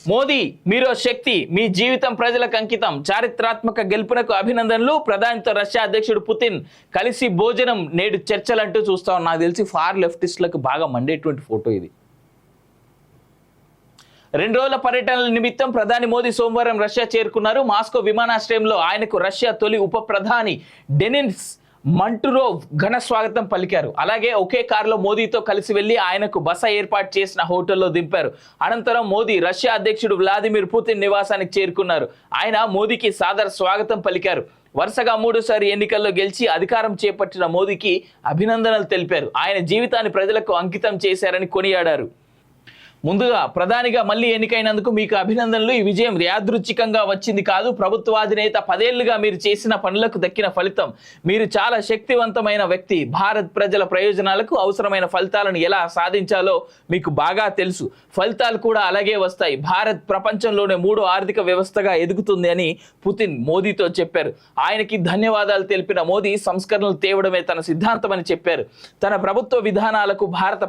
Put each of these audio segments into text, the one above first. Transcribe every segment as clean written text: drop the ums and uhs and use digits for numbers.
మోదీ మీరో శక్తి, మీ జీవితం ప్రజలకు అంకితం, చారిత్రాత్మక గెలుపునకు అభినందనలు, ప్రధానితో రష్యా అధ్యక్షుడు పుతిన్ కలిసి భోజనం, నేడు చర్చలంటూ చూస్తాం. నాకు తెలిసి ఫార్ లెఫ్టిస్టులకు బాగా మండేటువంటి ఫోటో ఇది. 2 రోజుల పర్యటనల నిమిత్తం ప్రధాని మోదీ సోమవారం రష్యా చేరుకున్నారు. మాస్కో విమానాశ్రయంలో ఆయనకు రష్యా తొలి ఉప ప్రధాని డెనిస్ మంటురోవ్ ఘన స్వాగతం పలికారు. అలాగే ఒకే కారులో మోదీతో కలిసి వెళ్లి ఆయనకు బస ఏర్పాటు చేసిన హోటల్లో దింపారు. అనంతరం మోదీ రష్యా అధ్యక్షుడు వ్లాదిమిర్ పుతిన్ నివాసానికి చేరుకున్నారు. ఆయన మోదీకి సాదర స్వాగతం పలికారు. వరుసగా 3సారి ఎన్నికల్లో గెలిచి అధికారం చేపట్టిన మోదీకి అభినందనలు తెలిపారు. ఆయన జీవితాన్ని ప్రజలకు అంకితం చేశారని కొనియాడారు. ముందుగా ప్రధానిగా మళ్ళీ ఎన్నికైనందుకు మీకు అభినందనలు. ఈ విజయం యాదృచ్ఛికంగా వచ్చింది కాదు. ప్రభుత్వాధినేత 10 ఏళ్లుగా మీరు చేసిన పనులకు దక్కిన ఫలితం. మీరు చాలా శక్తివంతమైన వ్యక్తి. భారత్ ప్రజల ప్రయోజనాలకు అవసరమైన ఫలితాలను ఎలా సాధించాలో మీకు బాగా తెలుసు. ఫలితాలు కూడా అలాగే వస్తాయి. భారత్ ప్రపంచంలోనే 3వ ఆర్థిక వ్యవస్థగా ఎదుగుతుంది అని పుతిన్ మోదీతో చెప్పారు. ఆయనకి ధన్యవాదాలు తెలిపిన మోదీ సంస్కరణలు తేవడమే తన సిద్ధాంతమని చెప్పారు. తన ప్రభుత్వ విధానాలకు భారత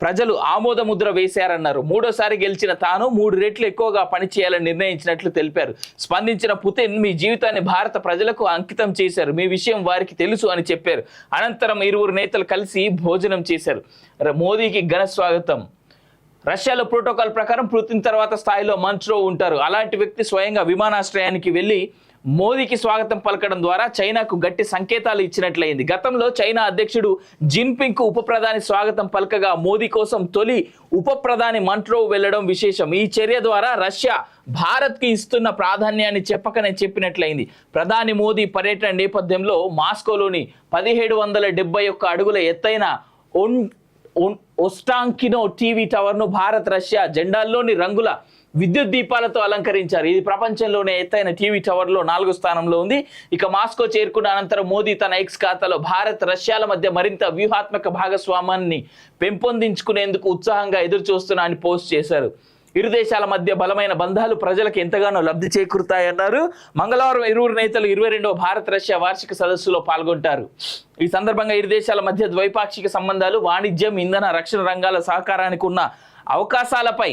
ప్రజలు ఆమోద ముద్ర వేశారన్నారు. 3వసారి గెలిచిన తాను 3 రెట్లు ఎక్కువగా పనిచేయాలని నిర్ణయించినట్లు తెలిపారు. స్పందించిన పుతిన్ మీ జీవితాన్ని భారత ప్రజలకు అంకితం చేశారు, మీ విషయం వారికి తెలుసు అని చెప్పారు. అనంతరం ఇరువురు నేతలు కలిసి భోజనం చేశారు. మోదీకి ఘన స్వాగతం. రష్యాలో ప్రోటోకాల్ ప్రకారం పుతిన్ తర్వాత స్థాయిలో మంచ్రోవ్ ఉంటారు. అలాంటి వ్యక్తి స్వయంగా విమానాశ్రయానికి వెళ్లి మోదీకి స్వాగతం పలకడం ద్వారా చైనాకు గట్టి సంకేతాలు ఇచ్చినట్లయింది. గతంలో చైనా అధ్యక్షుడు జిన్పింగ్ కు ఉప ప్రధాని స్వాగతం పలకగా మోదీ కోసం తొలి ఉప ప్రధాని మంట్రోవ్ వెళ్లడం విశేషం. ఈ చర్య ద్వారా రష్యా భారత్ కి ఇస్తున్న ప్రాధాన్యాన్ని చెప్పినట్లయింది. ప్రధాని మోదీ పర్యటన నేపథ్యంలో మాస్కోలోని 1771 అడుగుల ఎత్తైన ఒస్టాంకినో టీవీ టవర్ ను భారత్ రష్యా జెండాల్లోని రంగుల విద్యుత్ దీపాలతో అలంకరించారు. ఇది ప్రపంచంలోనే ఎత్తైన టీవీ టవర్ లో 4వ స్థానంలో ఉంది. ఇక మాస్కో చేరుకున్న అనంతరం మోదీ తన ఎక్స్ ఖాతాలో భారత్ రష్యాల మధ్య మరింత వ్యూహాత్మక భాగస్వామ్యాన్ని పెంపొందించుకునేందుకు ఉత్సాహంగా ఎదురు చూస్తున్నా అని పోస్ట్ చేశారు. ఇరు దేశాల మధ్య బలమైన బంధాలు ప్రజలకు ఎంతగానో లబ్ధి చేకూరుతాయన్నారు. మంగళవారం ఇరువురు నేతలు 22వ భారత్ రష్యా వార్షిక సదస్సులో పాల్గొంటారు. ఈ సందర్భంగా ఇరు దేశాల మధ్య ద్వైపాక్షిక సంబంధాలు, వాణిజ్యం, ఇంధన, రక్షణ రంగాల సహకారానికి ఉన్న అవకాశాలపై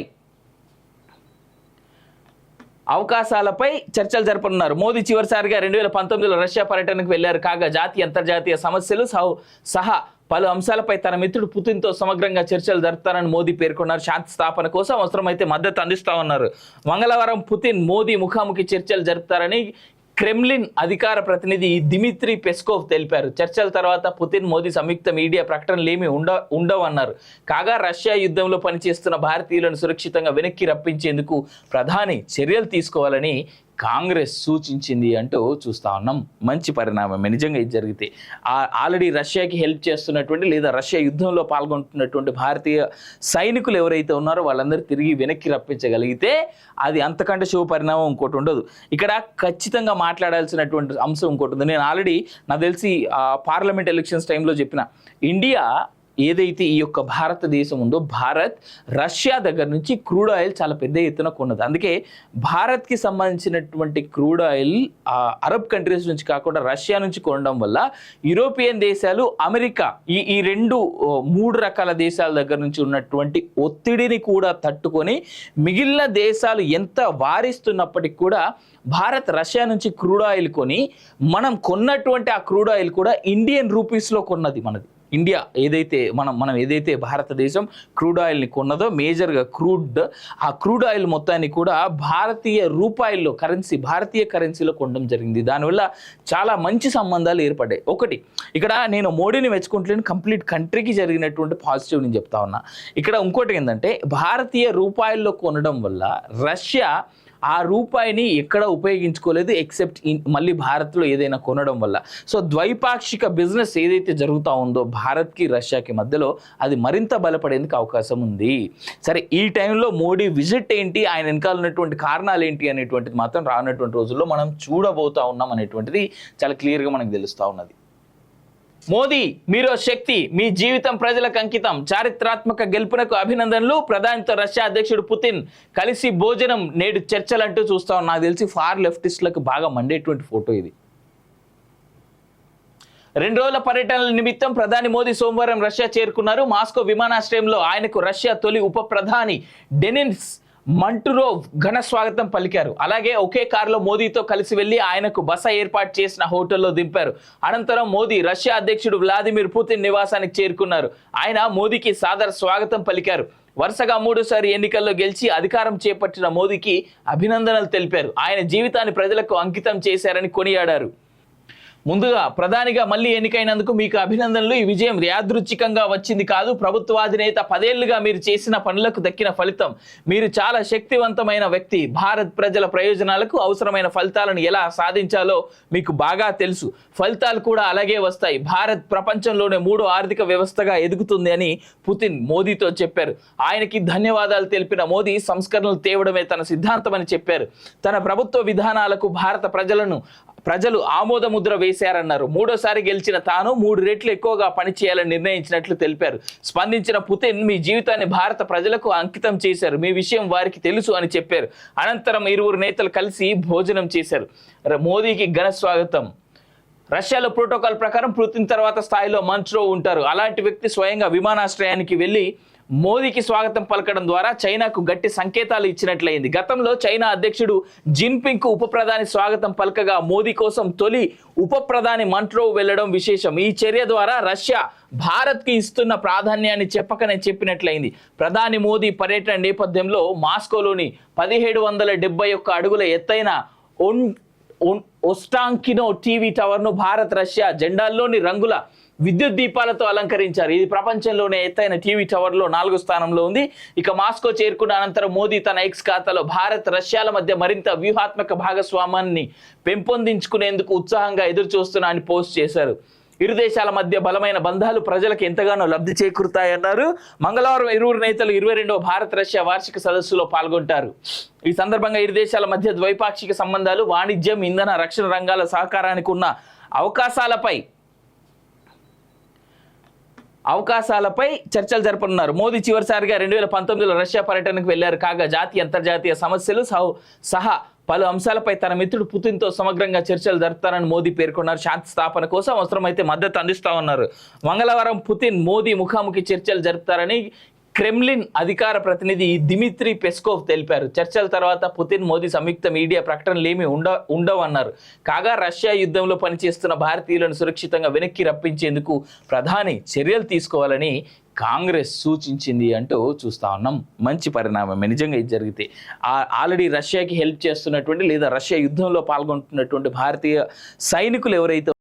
చర్చలు జరపనున్నారు. మోదీ చివరిసారిగా 2019లో రష్యా పర్యటనకు వెళ్లారు. కాగా జాతీయ అంతర్జాతీయ సమస్యలు సహా పలు అంశాలపై తన మిత్రుడు పుతిన్తో సమగ్రంగా చర్చలు జరుపుతారని మోదీ పేర్కొన్నారు. శాంతి స్థాపన కోసం అవసరమైతే మద్దతు అందిస్తామన్నారు. మంగళవారం పుతిన్ మోదీ ముఖాముఖి చర్చలు జరుపుతారని క్రెమ్లిన్ అధికార ప్రతినిధి దిమిత్రీ పెస్కోవ్ తెలిపారు. చర్చల తర్వాత పుతిన్ మోదీ సంయుక్త మీడియా ప్రకటనలేమీ ఉండవన్నారు. కాగా రష్యా యుద్ధంలో పనిచేస్తున్న భారతీయులను సురక్షితంగా వెనక్కి రప్పించేందుకు ప్రధాని చర్యలు తీసుకోవాలని కాంగ్రెస్ సూచించింది అంటూ చూస్తా ఉన్నాం. మంచి పరిణామమే నిజంగా ఇది జరిగితే. ఆల్రెడీ రష్యాకి హెల్ప్ చేస్తున్నటువంటి లేదా రష్యా యుద్ధంలో పాల్గొంటున్నటువంటి భారతీయ సైనికులు ఎవరైతే ఉన్నారో వాళ్ళందరూ తిరిగి వెనక్కి రప్పించగలిగితే అది అంతకంటే శుభ పరిణామం ఇంకోటి ఉండదు. ఇక్కడ ఖచ్చితంగా మాట్లాడాల్సినటువంటి అంశం ఇంకోటి ఉంది. నేను ఆల్రెడీ నాకు తెలిసి పార్లమెంట్ ఎలక్షన్స్ టైంలో చెప్పిన, ఇండియా ఏదైతే ఈ యొక్క భారతదేశం ఉందో, భారత్ రష్యా దగ్గర నుంచి క్రూడ్ ఆయిల్ చాలా పెద్ద ఎత్తున కొన్నది. అందుకే భారత్కి సంబంధించినటువంటి క్రూడ్ ఆయిల్ అరబ్ కంట్రీస్ నుంచి కాకుండా రష్యా నుంచి కొనడం వల్ల యూరోపియన్ దేశాలు, అమెరికా ఈ 3 రకాల దేశాల దగ్గర నుంచి ఉన్నటువంటి ఒత్తిడిని కూడా తట్టుకొని మిగిలిన దేశాలు ఎంత వారిస్తున్నప్పటికీ కూడా భారత్ రష్యా నుంచి క్రూడ్ ఆయిల్ కొని మనం కొన్నటువంటి ఆ క్రూడ్ ఆయిల్ కూడా ఇండియన్ రూపీస్లో కొన్నది మనది. ఇండియా ఏదైతే మనం ఏదైతే భారతదేశం క్రూడ్ ఆయిల్ని కొన్నదో, మేజర్గా ఆ క్రూడ్ ఆయిల్ మొత్తాన్ని కూడా భారతీయ రూపాయల్లో భారతీయ కరెన్సీలో కొనడం జరిగింది. దానివల్ల చాలా మంచి సంబంధాలు ఏర్పడ్డాయి. ఒకటి ఇక్కడ నేను మోడీని మెచ్చుకుంటలేను, కంప్లీట్ కంట్రీకి జరిగినటువంటి పాజిటివ్ నేను చెప్తా ఉన్నా. ఇక్కడ ఇంకోటి ఏంటంటే భారతీయ రూపాయల్లో కొనడం వల్ల రష్యా ఆ రూపాయిని ఎక్కడ ఉపయోగించుకోలేదు ఎక్సెప్ట్ మళ్ళీ భారత్లో ఏదైనా కొనడం వల్ల. సో ద్వైపాక్షిక బిజినెస్ ఏదైతే జరుగుతూ ఉందో భారత్కి రష్యాకి మధ్యలో, అది మరింత బలపడేందుకు అవకాశం ఉంది. సరే, ఈ టైంలో మోడీ విజిట్ ఏంటి, ఆయన వెనకాల ఉన్నటువంటి కారణాలు ఏంటి అనేటువంటిది మాత్రం రానున్నటువంటి రోజుల్లో మనం చూడబోతా ఉన్నాం అనేటువంటిది చాలా క్లియర్గా మనకు తెలుస్తూ ఉన్నది. మోదీ మీరో శక్తి, మీ జీవితం ప్రజలకు అంకితం, చారిత్రాత్మక గెలుపునకు అభినందనలు, ప్రధానితో రష్యా అధ్యక్షుడు పుతిన్ కలిసి భోజనం, నేడు చర్చలంటూ చూస్తాం. నాకు తెలిసి ఫార్ లెఫ్టిస్టులకు బాగా మండేటువంటి ఫోటో ఇది. 2 రోజుల పర్యటనల నిమిత్తం ప్రధాని మోదీ సోమవారం రష్యా చేరుకున్నారు. మాస్కో విమానాశ్రయంలో ఆయనకు రష్యా తొలి ఉప ప్రధాని డెనిస్ మంటురోవ్ ఘన స్వాగతం పలికారు. అలాగే ఒకే కారులో మోదీతో కలిసి వెళ్లి ఆయనకు బస ఏర్పాటు చేసిన హోటల్లో దింపారు. అనంతరం మోదీ రష్యా అధ్యక్షుడు వ్లాదిమిర్ పుతిన్ నివాసానికి చేరుకున్నారు. ఆయన మోదీకి సాదర స్వాగతం పలికారు. వరుసగా 3సారి ఎన్నికల్లో గెలిచి అధికారం చేపట్టిన మోదీకి అభినందనలు తెలిపారు. ఆయన జీవితాన్ని ప్రజలకు అంకితం చేశారని కొనియాడారు. ముందుగా ప్రధానిగా మళ్ళీ ఎన్నికైనందుకు మీకు అభినందనలు. ఈ విజయం యాదృచ్ఛికంగా వచ్చింది కాదు. ప్రభుత్వాధినేత 10 ఏళ్లుగా మీరు చేసిన పనులకు దక్కిన ఫలితం. మీరు చాలా శక్తివంతమైన వ్యక్తి. భారత్ ప్రజల ప్రయోజనాలకు అవసరమైన ఫలితాలను ఎలా సాధించాలో మీకు బాగా తెలుసు. ఫలితాలు కూడా అలాగే వస్తాయి. భారత్ ప్రపంచంలోనే 3వ ఆర్థిక వ్యవస్థగా ఎదుగుతుంది అని పుతిన్ మోదీతో చెప్పారు. ఆయనకి ధన్యవాదాలు తెలిపిన మోదీ సంస్కరణలు తేవడమే తన సిద్ధాంతమని చెప్పారు. తన ప్రభుత్వ విధానాలకు భారత ప్రజలు ఆమోద ముద్ర వేశారన్నారు. 3సారి గెలిచిన తాను 3 రెట్లు ఎక్కువగా పనిచేయాలని నిర్ణయించినట్లు తెలిపారు. స్పందించిన పుతిన్ మీ జీవితాన్ని భారత ప్రజలకు అంకితం చేశారు. మీ విషయం వారికి తెలుసు అని చెప్పారు. అనంతరం ఇరువురు నేతలు కలిసి భోజనం చేశారు. మోదీకి ఘన స్వాగతం. రష్యాలో ప్రోటోకాల్ ప్రకారం పుతిన్ తర్వాత స్థాయిలో మంట్రోవ్ ఉంటారు. అలాంటి వ్యక్తి స్వయంగా విమానాశ్రయానికి వెళ్లి మోదీకి స్వాగతం పలకడం ద్వారా చైనాకు గట్టి సంకేతాలు ఇచ్చినట్లయింది. గతంలో చైనా అధ్యక్షుడు జిన్పింగ్ కు ఉప ప్రధాని స్వాగతం పలకగా మోదీ కోసం తొలి ఉప ప్రధాని మంట్రోవ్ వెళ్లడం విశేషం. ఈ చర్య ద్వారా రష్యా భారత్ కి ఇస్తున్న ప్రాధాన్యాన్ని చెప్పినట్లయింది. ప్రధాని మోదీ పర్యటన నేపథ్యంలో మాస్కోలోని 1771 అడుగుల ఎత్తైన ఒస్టాంకినో టీవీ టవర్ను భారత్ రష్యా జెండాల్లోని రంగుల విద్యుత్ దీపాలతో అలంకరించారు. ఇది ప్రపంచంలోనే ఎత్తైన టీవీ టవర్లో 4వ స్థానంలో ఉంది. ఇక మాస్కో చేరుకున్న అనంతరం మోదీ తన ఎక్స్ ఖాతాలో భారత్ రష్యాల మధ్య మరింత వ్యూహాత్మక భాగస్వామ్యాన్ని పెంపొందించుకునేందుకు ఉత్సాహంగా ఎదురు చూస్తున్నా అని పోస్ట్ చేశారు. ఇరు దేశాల మధ్య బలమైన బంధాలు ప్రజలకు ఎంతగానో లబ్ధి చేకూరుతాయన్నారు. మంగళవారం ఇరువురు నేతలు 22వ భారత్ రష్యా వార్షిక సదస్సులో పాల్గొంటారు. ఈ సందర్భంగా ఇరు దేశాల మధ్య ద్వైపాక్షిక సంబంధాలు, వాణిజ్యం, ఇంధన, రక్షణ రంగాల సహకారానికి ఉన్న అవకాశాలపై చర్చలు జరపనున్నారు. మోదీ చివరిసారిగా 2019లో రష్యా పర్యటనకు వెళ్లారు. కాగా జాతీయ అంతర్జాతీయ సమస్యలు సహా పలు అంశాలపై తన మిత్రుడు పుతిన్తో సమగ్రంగా చర్చలు జరుపుతారని మోదీ పేర్కొన్నారు. శాంతి స్థాపన కోసం అవసరమైతే మద్దతు అందిస్తామన్నారు. మంగళవారం పుతిన్ మోదీ ముఖాముఖి చర్చలు జరుపుతారని క్రెమ్లిన్ అధికార ప్రతినిధి దిమిత్రీ పెస్కోవ్ తెలిపారు. చర్చల తర్వాత పుతిన్ మోదీ సంయుక్త మీడియా ప్రకటనలేమీ ఉండవన్నారు. కాగా రష్యా యుద్ధంలో పనిచేస్తున్న భారతీయులను సురక్షితంగా వెనక్కి రప్పించేందుకు ప్రధాని చర్యలు తీసుకోవాలని కాంగ్రెస్ సూచించింది అంటూ చూస్తా ఉన్నాం. మంచి పరిణామమే నిజంగా ఇది జరిగితే. ఆల్రెడీ రష్యాకి హెల్ప్ చేస్తున్నటువంటి లేదా రష్యా యుద్ధంలో పాల్గొంటున్నటువంటి భారతీయ సైనికులు ఎవరైతే